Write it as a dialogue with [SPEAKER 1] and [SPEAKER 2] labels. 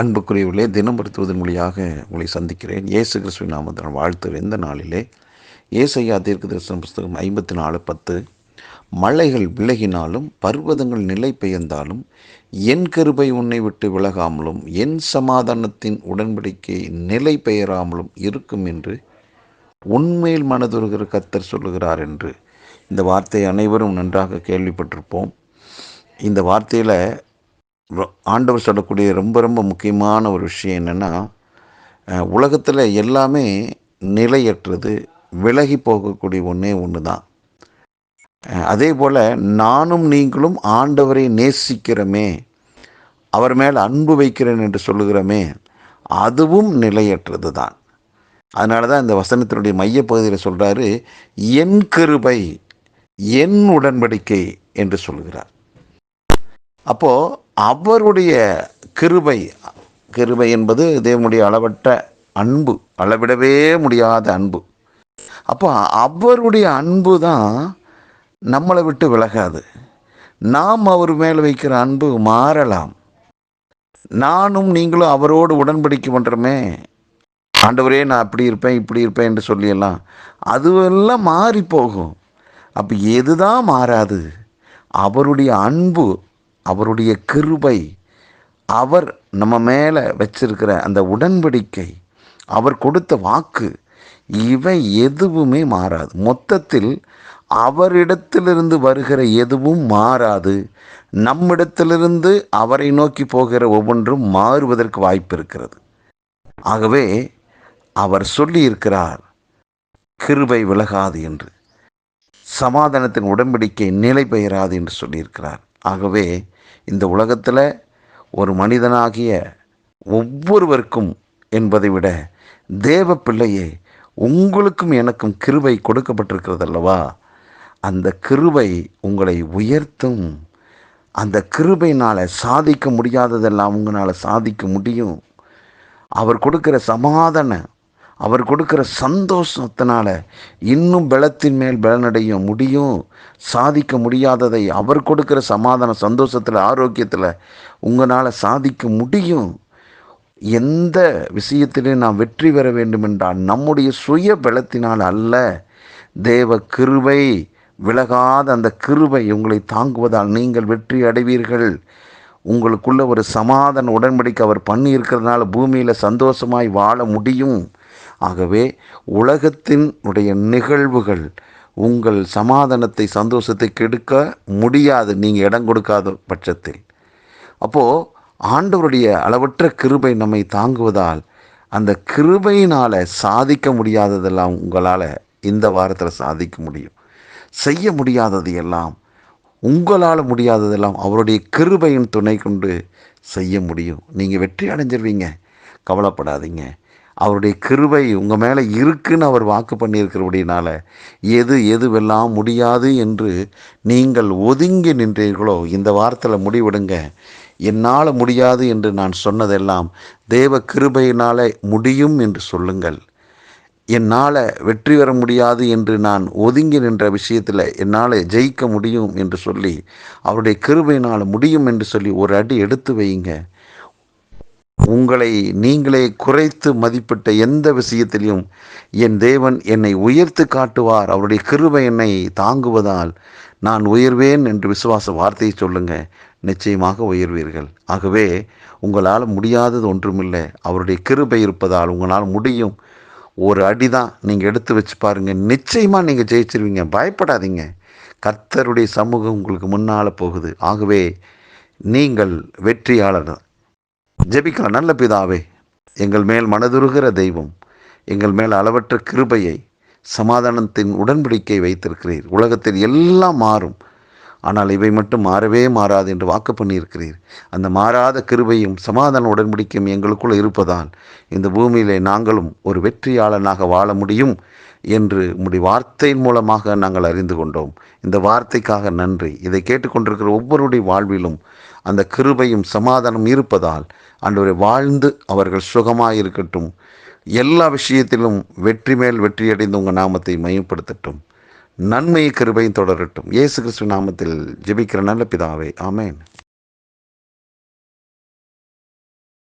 [SPEAKER 1] அன்புக்குரியவர்களே, தினம்படுத்துவதன் மொழியாக உங்களை சந்திக்கிறேன். இயேசு கிறிஸ்துவின் நாமத்தில் வாழ்த்துகிற இந்த நாளிலே ஏசாயா தீர்க்கதரிசன புஸ்தகம் 54:10, மலைகள் விலகினாலும் பர்வதங்கள் நிலை பெயர்ந்தாலும் என் கிருபை உன்னை விட்டு விலகாமலும் என் சமாதானத்தின் உடன்படிக்கை நிலை பெயராமலும் இருக்கும் என்று உண்மையில் மனதுருகிற கர்த்தர் சொல்லுகிறார் என்று. இந்த வார்த்தையை அனைவரும் நன்றாக கேள்விப்பட்டிருப்போம். இந்த வார்த்தையில் ஆண்டவர் சொல்லக்கூடிய ரொம்ப ரொம்ப முக்கியமான ஒரு விஷயம் என்னென்னா, உலகத்தில் எல்லாமே நிலையற்றது, விலகி போகக்கூடிய ஒன்று தான். அதே போல் நானும் நீங்களும் ஆண்டவரை நேசிக்கிறோமே, அவர் மேல் அன்பு வைக்கிறேன் என்று சொல்லுகிறோமே, அதுவும் நிலையற்றது தான். அதனால தான் இந்த வசனத்தினுடைய மையப்பகுதியில் சொல்கிறாரு, என் கிருபை என் உடன்படிக்கை என்று சொல்கிறார். அப்போது அவருடைய கிருபை என்பது தேவனுடைய அளவற்ற அன்பு, அளவிடவே முடியாத அன்பு. அப்போ அவருடைய அன்பு தான் நம்மளை விட்டு விலகாது. நாம் அவர் மேலே வைக்கிற அன்பு மாறலாம். நானும் நீங்களும் அவரோடு உடன்படிக்கை பண்ணுறோமே, ஆண்டவரே நான் அப்படி இருப்பேன் இப்படி இருப்பேன் என்று சொல்லியெல்லாம் அதுவெல்லாம் மாறி போகும். அப்போ எதுதான் மாறாது? அவருடைய அன்பு, அவருடைய கிருபை, அவர் நம்ம மேலே வச்சிருக்கிற அந்த உடன்படிக்கை, அவர் கொடுத்த வாக்கு, இவை எதுவுமே மாறாது. மொத்தத்தில் அவரிடத்திலிருந்து வருகிற எதுவும் மாறாது. நம்மிடத்திலிருந்து அவரை நோக்கி போகிற ஒவ்வொன்றும் மாறுவதற்கு வாய்ப்பு இருக்கிறது. ஆகவே அவர் சொல்லியிருக்கிறார், கிருபை விலகாது என்று, சமாதானத்தின் உடன்படிக்கை நிலை பெயராது என்று சொல்லியிருக்கிறார். ஆகவே இந்த உலகத்தில் ஒரு மனிதனாகிய ஒவ்வொருவருக்கும் என்பதை விட தேவ பிள்ளையே, உங்களுக்கும் எனக்கும் கிருபை கொடுக்கப்பட்டிருக்கிறது அல்லவா? அந்த கிருபை உங்களை உயர்த்தும். அந்த கிருபையினால் சாதிக்க முடியாததெல்லாம் உங்களால் சாதிக்க முடியும். அவர் கொடுக்கிற சமாதானம், அவர் கொடுக்கிற சந்தோஷத்தினால இன்னும் பலத்தின் மேல் பலனடைய முடியும். சாதிக்க முடியாததை அவர் கொடுக்கிற சமாதான சந்தோஷத்தில், ஆரோக்கியத்தில் உங்களால் சாதிக்க முடியும். எந்த விஷயத்திலே நாம் வெற்றி பெற வேண்டும் என்றால் நம்முடைய சுய பலத்தினால் அல்ல, தேவ கிருபை, விலகாத அந்த கிருபை உங்களை தாங்குவதால் நீங்கள் வெற்றி அடைவீர்கள். உங்களுக்குள்ள ஒரு சமாதான உடன்படிக்கை அவர் பண்ணி இருக்கிறதுனால பூமியில் சந்தோஷமாய் வாழ முடியும். ஆகவே உலகத்தினுடைய நிகழ்வுகள் உங்கள் சமாதானத்தை, சந்தோஷத்தை கெடுக்க முடியாது, நீங்கள் இடம் கொடுக்காத பட்சத்தில். அப்போது ஆண்டவருடைய அளவற்ற கிருபை நம்மை தாங்குவதால் அந்த கிருபையினால் சாதிக்க முடியாததெல்லாம் உங்களால் இந்த வாரத்தில் சாதிக்க முடியும். செய்ய முடியாதது எல்லாம், உங்களால் முடியாததெல்லாம் அவருடைய கிருபையின் துணை கொண்டு செய்ய முடியும். நீங்கள் வெற்றி அடைஞ்சிருவீங்க, கவலைப்படாதீங்க. அவருடைய கிருபை உங்கள் மேலே இருக்குன்னு அவர் வாக்கு பண்ணியிருக்கிறபடினால எதுவெல்லாம் முடியாது என்று நீங்கள் ஒதுங்கி நின்றீர்களோ, இந்த வாரத்தில் முடிவெடுங்க. என்னால் முடியாது என்று நான் சொன்னதெல்லாம் தேவ கிருபையினால் முடியும் என்று சொல்லுங்கள். என்னால் வெற்றி பெற முடியாது என்று நான் ஒதுங்கி நின்ற விஷயத்தில் என்னால் ஜெயிக்க முடியும் என்று சொல்லி, அவருடைய கிருபையினால் முடியும் என்று சொல்லி ஒரு அடி எடுத்து வையுங்க. உங்களை நீங்களே குறைத்து மதிப்பிட்ட எந்த விஷயத்திலையும் என் தேவன் என்னை உயர்த்து காட்டுவார், அவருடைய கிருபை என்னை தாங்குவதால் நான் உயர்வேன் என்று விசுவாச வார்த்தையை சொல்லுங்க. நிச்சயமாக உயர்வீர்கள். ஆகவே உங்களால் முடியாதது ஒன்றுமில்லை, அவருடைய கிருபை இருப்பதால் உங்களால் முடியும். ஒரு அடி தான் நீங்கள் எடுத்து வச்சு பாருங்கள், நிச்சயமாக நீங்கள் ஜெயிச்சிருவீங்க. பயப்படாதீங்க, கர்த்தருடைய சமூகம் உங்களுக்கு முன்னால் போகுது. ஆகவே நீங்கள் வெற்றியாளர். ஜெபிக்கலாம். நல்ல பிதாவே, எங்கள் மேல் மனதுருகிற தெய்வம், எங்கள் மேல் அளவற்ற கிருபையை, சமாதானத்தின் உடன்படிக்கை வைத்திருக்கிறீர். உலகத்தில் எல்லாம் மாறும், ஆனால் இவை மட்டும் மாறவே மாறாது என்று வாக்கு பண்ணியிருக்கிறீர். அந்த மாறாத கிருபையும் சமாதான உடன்படிக்கையும் எங்களுக்குள் இருப்பதால் இந்த பூமியிலே நாங்களும் ஒரு வெற்றியாளனாக வாழ முடியும் என்று உம்முடைய வார்த்தையின் மூலமாக நாங்கள் அறிந்து கொண்டோம். இந்த வார்த்தைக்காக நன்றி. இதை கேட்டுக்கொண்டிருக்கிற ஒவ்வொருடைய வாழ்விலும் அந்த கிருபையும் சமாதானம் இருப்பதால் ஆண்டவரை வாழ்ந்து அவர்கள் சுகமாக இருக்கட்டும். எல்லா விஷயத்திலும் வெற்றி மேல் வெற்றியடைந்து உங்கள் நாமத்தை மையப்படுத்தட்டும். நன்மை கிருபையும் தொடரட்டும். இயேசு கிறிஸ்து நாமத்தில் ஜெபிக்கிற நல்ல பிதாவே, ஆமேன்.